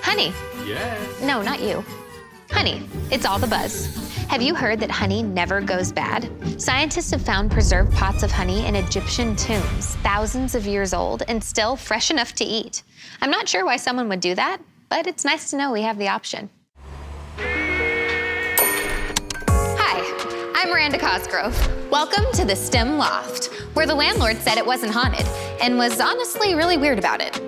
Honey. Yes. No, not you. Honey, it's all the buzz. Have you heard that honey never goes bad? Scientists have found preserved pots of honey in Egyptian tombs, thousands of years old and still fresh enough to eat. I'm not sure why someone would do that, but it's nice to know we have the option. Hi, I'm Miranda Cosgrove. Welcome to the STEM Loft, where the landlord said it wasn't haunted and was honestly really weird about it.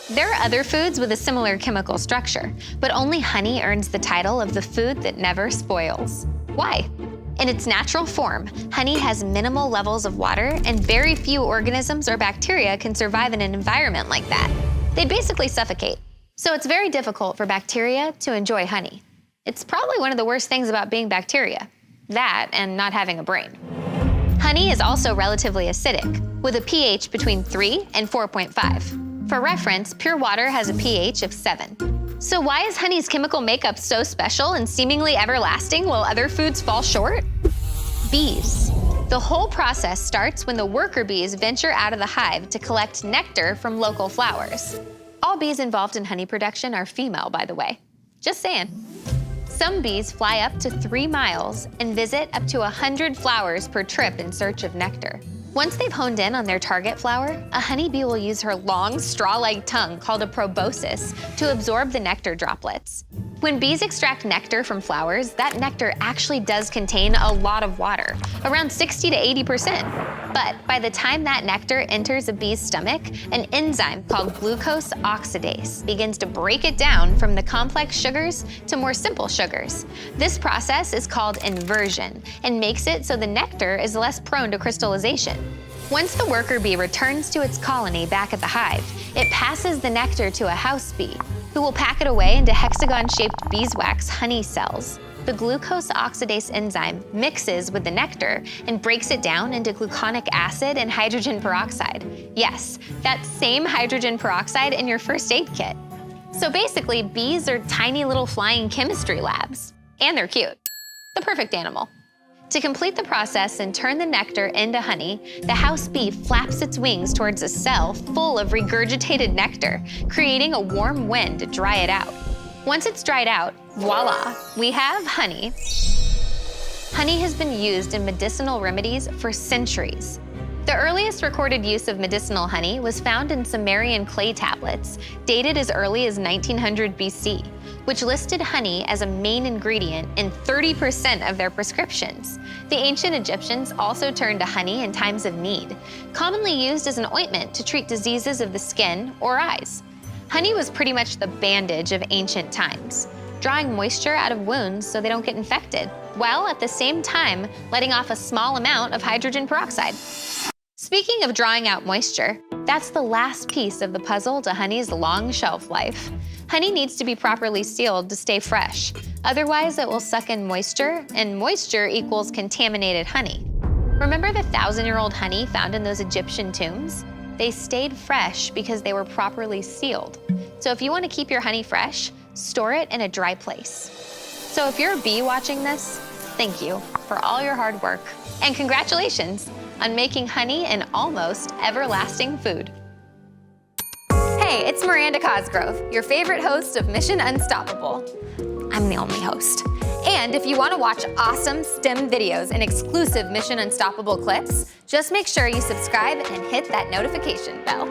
There are other foods with a similar chemical structure, but only honey earns the title of the food that never spoils. Why? In its natural form, honey has minimal levels of water, and very few organisms or bacteria can survive in an environment like that. They'd basically suffocate. So it's very difficult for bacteria to enjoy honey. It's probably one of the worst things about being bacteria. That and not having a brain. Honey is also relatively acidic, with a pH between 3 and 4.5. For reference, pure water has a pH of 7. So why is honey's chemical makeup so special and seemingly everlasting while other foods fall short? Bees. The whole process starts when the worker bees venture out of the hive to collect nectar from local flowers. All bees involved in honey production are female, by the way. Just saying. Some bees fly up to 3 miles and visit up to 100 flowers per trip in search of nectar. Once they've honed in on their target flower, a honeybee will use her long, straw-like tongue called a proboscis to absorb the nectar droplets. When bees extract nectar from flowers, that nectar actually does contain a lot of water, around 60 to 80%. But by the time that nectar enters a bee's stomach, an enzyme called glucose oxidase begins to break it down from the complex sugars to more simple sugars. This process is called inversion and makes it so the nectar is less prone to crystallization. Once the worker bee returns to its colony back at the hive, it passes the nectar to a house bee, who will pack it away into hexagon-shaped beeswax honey cells. The glucose oxidase enzyme mixes with the nectar and breaks it down into gluconic acid and hydrogen peroxide. Yes, that same hydrogen peroxide in your first aid kit. So basically, bees are tiny little flying chemistry labs. And they're cute. The perfect animal. To complete the process and turn the nectar into honey, the house bee flaps its wings towards a cell full of regurgitated nectar, creating a warm wind to dry it out. Once it's dried out, voila, we have honey. Honey has been used in medicinal remedies for centuries. The earliest recorded use of medicinal honey was found in Sumerian clay tablets, dated as early as 1900 BC, which listed honey as a main ingredient in 30% of their prescriptions. The ancient Egyptians also turned to honey in times of need, commonly used as an ointment to treat diseases of the skin or eyes. Honey was pretty much the bandage of ancient times, drawing moisture out of wounds so they don't get infected, while at the same time letting off a small amount of hydrogen peroxide. Speaking of drawing out moisture, that's the last piece of the puzzle to honey's long shelf life. Honey needs to be properly sealed to stay fresh. Otherwise, it will suck in moisture, and moisture equals contaminated honey. Remember the 1,000-year-old honey found in those Egyptian tombs? They stayed fresh because they were properly sealed. So if you want to keep your honey fresh, store it in a dry place. So if you're a bee watching this, thank you for all your hard work. And congratulations on making honey an almost everlasting food. Hey, it's Miranda Cosgrove, your favorite host of Mission Unstoppable. I'm the only host. And if you want to watch awesome STEM videos and exclusive Mission Unstoppable clips, just make sure you subscribe and hit that notification bell.